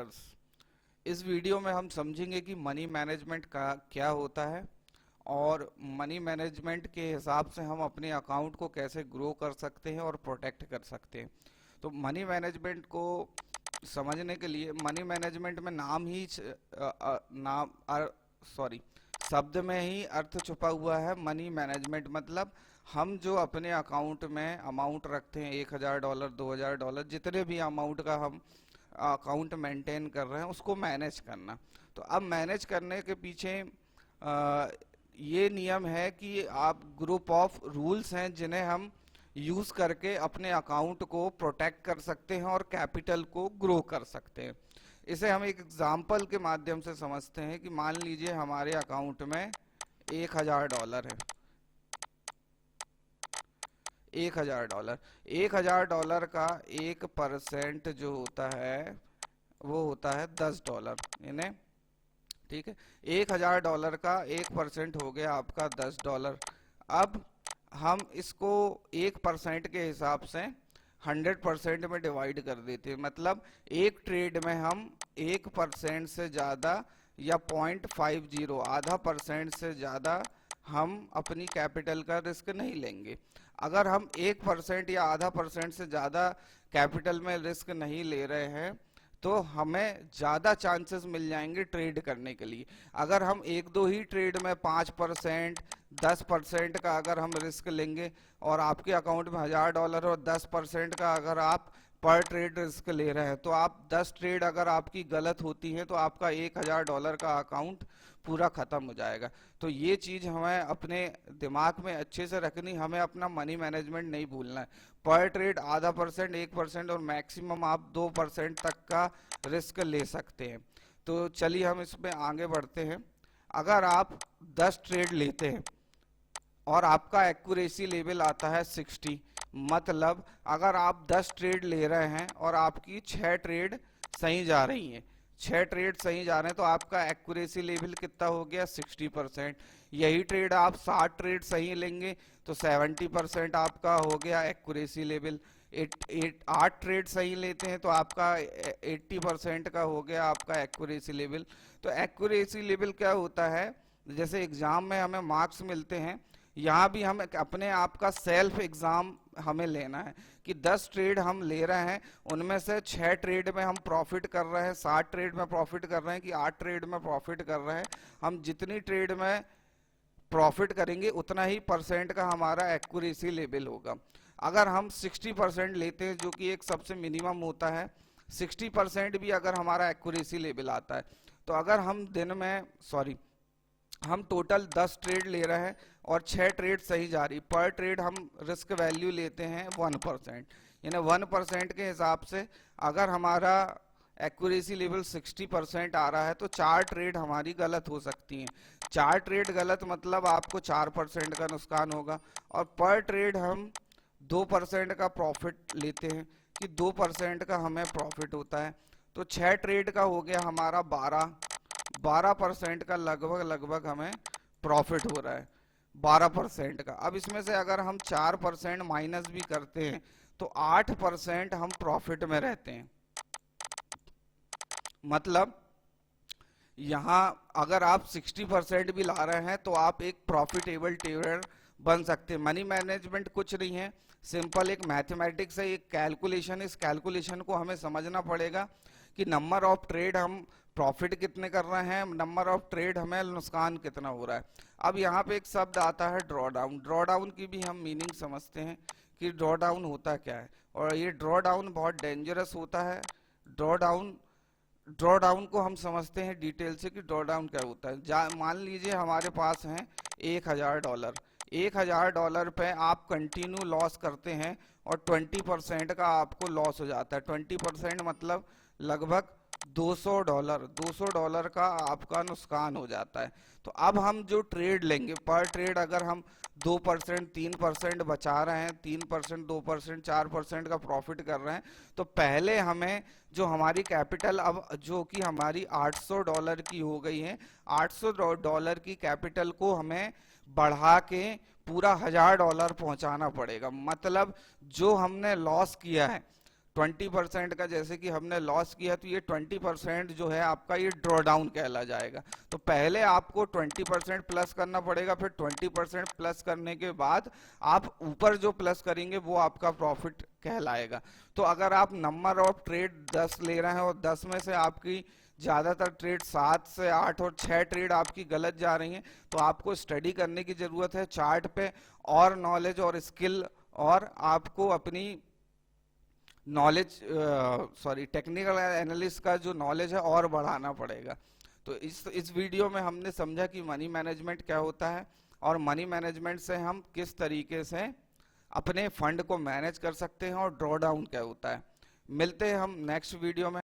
Traders. इस video में हम समझेंगे कि मनी मैनेजमेंट का क्या होता है और मनी मैनेजमेंट के हिसाब से हम अपने अकाउंट को कैसे ग्रो कर सकते हैं और प्रोटेक्ट कर सकते हैं। तो मनी मैनेजमेंट को समझने के लिए मनी मैनेजमेंट में नाम ही नाम सॉरी शब्द में ही अर्थ छुपा हुआ है। मनी मैनेजमेंट मतलब हम जो अपने अकाउंट में अमाउंट रखते हैं, $1000, $2000, जितने भी अमाउंट का हम अकाउंट मेंटेन कर रहे हैं उसको मैनेज करना। तो अब मैनेज करने के पीछे ये नियम है कि आप ग्रुप ऑफ रूल्स हैं जिन्हें हम यूज करके अपने अकाउंट को प्रोटेक्ट कर सकते हैं और कैपिटल को ग्रो कर सकते हैं। इसे हम एक एग्जांपल के माध्यम से समझते हैं कि मान लीजिए हमारे अकाउंट में $1000 है। $1000 का 1% जो होता है वो होता है $10, यानी ठीक है। $1000 का 1% हो गया आपका $10। अब हम इसको 1% के हिसाब से 100% में डिवाइड कर देते हैं। मतलब एक ट्रेड में हम 1% से ज्यादा या 0.50 आधा परसेंट से ज्यादा हम अपनी कैपिटल का रिस्क नहीं लेंगे। अगर हम 1% या आधा परसेंट से ज्यादा कैपिटल में रिस्क नहीं ले रहे हैं तो हमें ज्यादा चांसेस मिल जाएंगे ट्रेड करने के लिए। अगर हम एक दो ही ट्रेड में 5%, 10% का अगर हम रिस्क लेंगे और आपके अकाउंट में $1000 और 10% का अगर आप पर ट्रेड रिस्क ले रहे हैं तो आप 10 ट्रेड अगर आपकी गलत होती है तो आपका $1000 का अकाउंट पूरा खत्म हो जाएगा। तो ये चीज हमें अपने दिमाग में अच्छे से रखनी, हमें अपना मनी मैनेजमेंट नहीं भूलना है। पर ट्रेड आधा परसेंट, 1% और मैक्सिमम आप 2% तक का रिस्क ले सकते हैं। तो चलिए हम इसमें आगे बढ़ते हैं। अगर आप 10 ट्रेड लेते हैं और आपका एक्यूरेसी लेवल आता है 60, मतलब अगर आप 10 ट्रेड ले रहे हैं और आपकी 6 ट्रेड सही जा रही हैं, 6 ट्रेड सही जा रहे हैं तो आपका एक्यूरेसी लेवल कितना हो गया 60%। यही ट्रेड आप 60 ट्रेड सही लेंगे तो 70% आपका हो गया एक्यूरेसी लेवल। 8 ट्रेड सही लेते हैं तो आपका 80% का हो गया आपका एक्यूरेसी लेवल। तो एक्यूरेसी लेवल क्या होता है, जैसे एग्जाम में हमें मार्क्स मिलते हैं, यहाँ भी हम अपने आप का सेल्फ एग्जाम हमें लेना है कि 10 ट्रेड हम ले रहे हैं, उनमें से 6 ट्रेड में हम प्रॉफिट कर रहे हैं, 60 ट्रेड में प्रॉफिट कर रहे हैं कि 8 ट्रेड में प्रॉफिट कर रहे हैं। हम जितनी ट्रेड में प्रॉफिट करेंगे उतना ही परसेंट का हमारा एक्यूरेसी लेवल होगा। अगर हम 60% लेते हैं जो कि एक सबसे मिनिमम होता है, 60% भी अगर हमारा एक्यूरेसी लेवल आता है तो अगर हम दिन में हम टोटल 10 ट्रेड ले रहे हैं और 6 ट्रेड सही जा रही, पर ट्रेड हम रिस्क वैल्यू लेते हैं 1%, यानी 1% के हिसाब से अगर हमारा एक्यूरेसी लेवल 60% आ रहा है तो 4 ट्रेड हमारी गलत हो सकती हैं। 4 ट्रेड गलत मतलब आपको 4% का नुकसान होगा। और पर ट्रेड हम 2% का प्रॉफिट लेते हैं कि 2% का हमें प्रॉफिट होता है। तो 6 ट्रेड का हो गया हमारा 12% का लगभग हमें प्रॉफिट हो रहा है, 12% का। अब इसमें से अगर हम 4% माइनस भी करते हैं तो 8% हम प्रॉफिट में रहते हैं। मतलब यहाँ अगर आप 60% भी ला रहे हैं तो आप एक प्रॉफिटेबल ट्रेडर बन सकते हैं। मनी मैनेजमेंट कुछ नहीं है, सिंपल एक मैथमेटिक्स है, एक कैलकुलेशन। इस कैलकुलेशन को हमें समझना पड़ेगा कि नंबर ऑफ ट्रेड हम प्रॉफिट कितने कर रहे हैं, नंबर ऑफ ट्रेड हमें नुकसान कितना हो रहा है। अब यहाँ पे एक शब्द आता है ड्रॉ डाउन। ड्रॉ डाउन की भी हम मीनिंग समझते हैं कि ड्रॉ डाउन होता क्या है, और ये ड्रॉ डाउन बहुत डेंजरस होता है। ड्रॉ डाउन को हम समझते हैं डिटेल से कि ड्रॉ डाउन क्या होता है। मान लीजिए हमारे पास हैं $1000, $1000 पे आप कंटिन्यू लॉस करते हैं और 20% का आपको लॉस हो जाता है। 20% मतलब लगभग $200 का आपका नुकसान हो जाता है। तो अब हम जो ट्रेड लेंगे, पर ट्रेड अगर हम 2%, 3% बचा रहे हैं, 3%, 2%, 4% का प्रॉफिट कर रहे हैं, तो पहले हमें जो हमारी कैपिटल अब जो कि हमारी $800 की हो गई है, $800 की कैपिटल को हमें बढ़ा के पूरा $1000 पहुंचाना पड़ेगा। मतलब जो हमने लॉस किया है 20% का जैसे कि हमने लॉस किया तो ये 20% जो है आपका ये ड्रॉ डाउन कहला जाएगा। तो पहले आपको 20% प्लस करना पड़ेगा, फिर 20% प्लस करने के बाद आप ऊपर जो प्लस करेंगे वो आपका प्रॉफिट कहलाएगा। तो अगर आप नंबर ऑफ ट्रेड 10 ले रहे हैं और 10 में से आपकी ज़्यादातर ट्रेड 7 से 8 और 6 ट्रेड आपकी गलत जा रही हैं, तो आपको स्टडी करने की ज़रूरत है चार्ट पे, और नॉलेज और स्किल, और आपको अपनी नॉलेज टेक्निकल एनालिस्ट का जो नॉलेज है और बढ़ाना पड़ेगा। तो इस वीडियो में हमने समझा कि मनी मैनेजमेंट क्या होता है और मनी मैनेजमेंट से हम किस तरीके से अपने फंड को मैनेज कर सकते हैं और ड्रॉ डाउन क्या होता है। मिलते हैं हम नेक्स्ट वीडियो में।